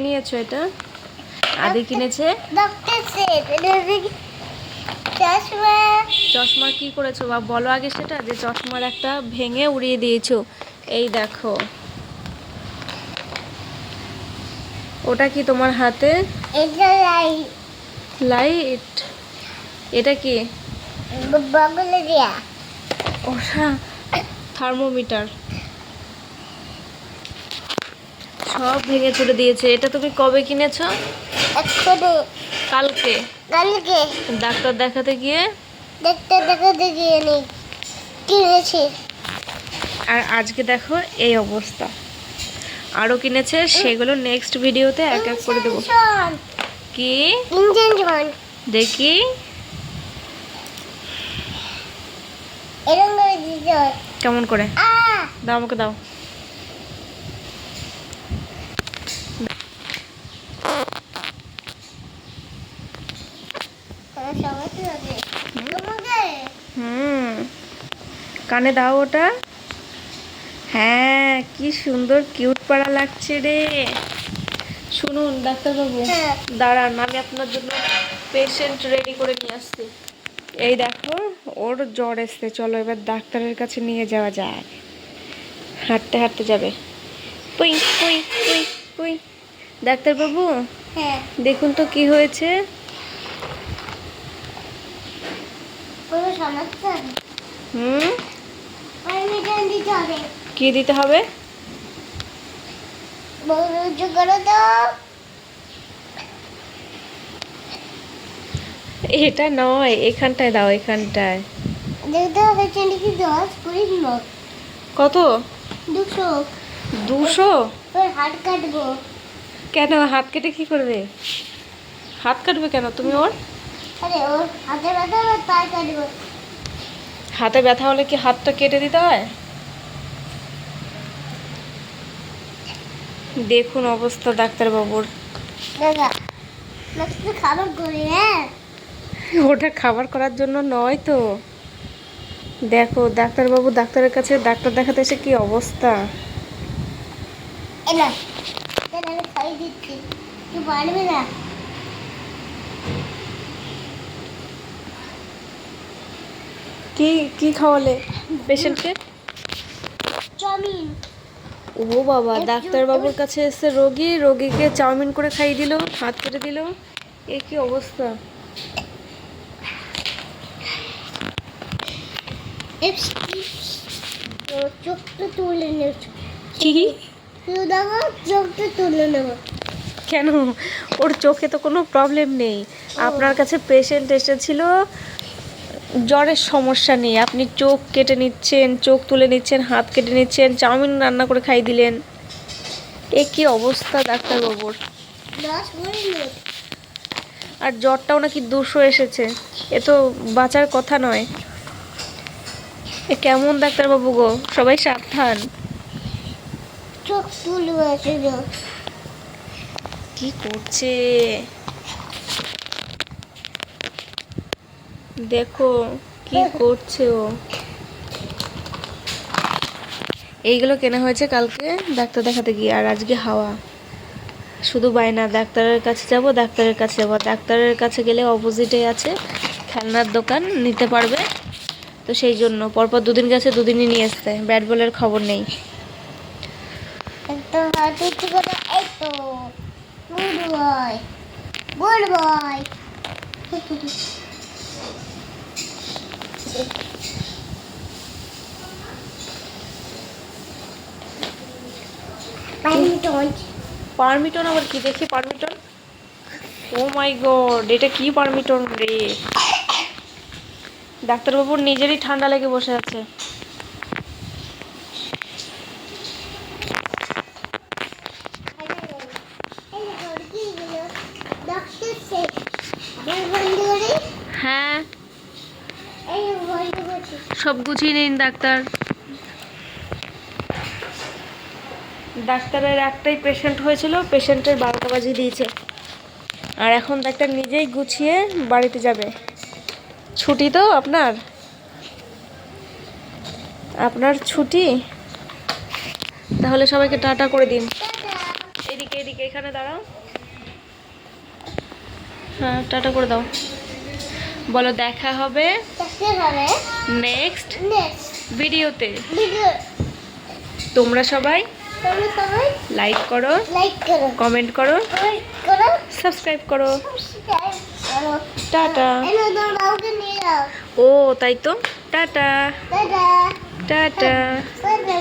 নিয়েছো এটা? আদি কিনেছে চশমা। কি করেছো বা বলো আগে সেটা, যে চশমার একটা ভেঙে উড়িয়ে দিয়েছো। এই দেখো, ওটা কি তোমার হাতে? লাইট। এটা কি? ওটা থার্মোমিটার। সব ভেঙে চুরে দিয়েছে। এটা তুমি কবে কিনেছো? কালকে। ডাক্তার দেখাতে গিয়ে কিনেছি। আর আজকে দেখো এই অবস্থা। আরো কিনেছে, সেগুলো নেক্সট ভিডিওতে এক এক করে দেবো। কি দেখি? কেমন করে? দাও আমাকে, দাও। কানে দাও ওটা। হ্যাঁ, কি সুন্দর কিউট পাড়া লাগছে রে। শুনুন ডাক্তারবাবু, দাঁড়ান, আমি আপনার জন্য পেশেন্ট রেডি করে নিয়ে আসছি। এই দেখো, ওর জ্বর এসছে, চলো এবার ডাক্তারের কাছে নিয়ে যাওয়া যায়। হাঁটতে হাঁটতে যাবে। পুই পুই পুই পুই। ডাক্তারবাবু, দেখুন তো কি হয়েছে। কি দিতে হবে? এটা নয়, এখানটায় দাও, এখানটায়। কত? 200। হাত কাটবো। কেন হাত কেটে কি করবে? হাত কাটবে কেন তুমি ওর? আরে ওর হাতে ব্যথা হবে তাই কাটবো। হাতে ব্যথা হলে কি হাতটা কেটে দিতে হয়? দেখুন অবস্থা ডাক্তারবাবুর। দাদা খাবার করি। হ্যাঁ, ওটা খাবার করার জন্য নয় তো। দেখো ডাক্তারবাবু ডাক্তারের কাছে ডাক্তার দেখাতে এসে কি অবস্থা। এলা আমি খাই দিচ্ছি, তুই পারবি না। কি কি খাওয়ালে পেশেন্টকে? চাউমিন। ও বাবা, ডাক্তারবাবুর কাছে এসে রোগীকে চাউমিন করে খাইয়ে দিল, হাত কেটে দিল। এ কি অবস্থা। চোখটা তুলে নেব। কি? দেখো চোখটা তুলে নেব। কেন? ওর চোখে তো কোনো প্রবলেম নেই। আপনার কাছে পেশেন্ট এসেছিল জ্বরের সমস্যা নেই, আপনি চোখ কেটে নিচ্ছেন, চোখ তুলে নিচ্ছেন, হাত কেটে নিচ্ছেন, চাউমিন রান্না করে খাই দিলেন। এ কি অবস্থা ডাক্তারবাবুর। আর জ্বরটাও নাকি 200 এসেছে। এ তো বাঁচার কথা নয়। এ কেমন ডাক্তারবাবু গো, সবাই সাবধান। চোখ তুলে আছে। কি করছে দেখো, কি করছে ও। এইগুলো কেনা হয়েছে কালকে ডাক্তার দেখাতে গিয়ে, আর আজকে হাওয়া। শুধু বায়না, ডাক্তারের কাছে যাব, ডাক্তারের কাছে যাব। ডাক্তারের কাছে গেলে অপোজিটে আছে খেলনার দোকান, নিতে পারবে। তো সেই জন্য পরপর 2 দিন গেছে, 2 দিনই নিয়ে আসতে। ব্যাট বলের খবর নেই। পারমিটন আবার কি? দেখি পারমিটন। ও মাই গড, এটা কি পারমিটন রে। ডাক্তারবাবুর নিজেরই ঠান্ডা লেগে বসে আছে। হ্যাঁ, সব গুছিয়ে নিন ডাক্তার। ডাক্তারের একটাই পেশেন্ট হয়েছিল, পেশেন্টের 12টা বাজিয়ে দিয়েছে। আর এখন ডাক্তার নিজেই গুছিয়ে বাড়িতে যাবে। ছুটি তো আপনার ছুটি। তাহলে সবাইকে টাটা করে দিন। এদিকে এদিকে এখানে দাঁড়াও। হ্যাঁ টাটা করে দাও, বলো দেখা হবে দেখতে হবে নেক্সট নেক্সট ভিডিওতে। ভিডিও। তোমরা সবাই তোমরা সবাই লাইক করো, লাইক করো, কমেন্ট করো, কমেন্ট করো, সাবস্ক্রাইব করো। সাবস্ক্রাইব করো। টাটা। এনো দাও বাবুকে নিয়ে যাও। ও তাই তো, টাটা টাটা টাটা। টাটা।